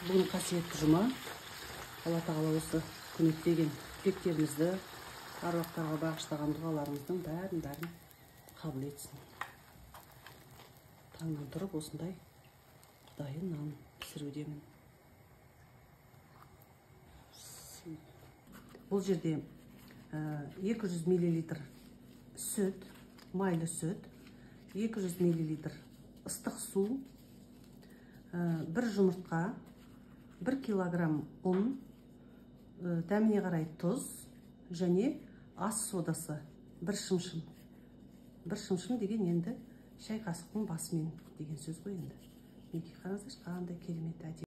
Бүгін қасиетті жұма. Алла тағала осы көмектеген тілектерімізді, аруақтарға бағыштаған дұғаларымыздың бәрін қабыл етсін. Таңнан тұрып осындай құдайын нан пісірудемін. Бұл жерде 200 мл сүт, майлы сүт, 200 мл ыстық су, 1 жұмыртқа, 1 килограмм ұн, дәміне қарай тұз және ас содасы 1 шымшым. 1 шымшым деген енді шай қасықтың басымен деген сөз ғой енді. Неге қараңыздаршы, қандай керемет әдемі.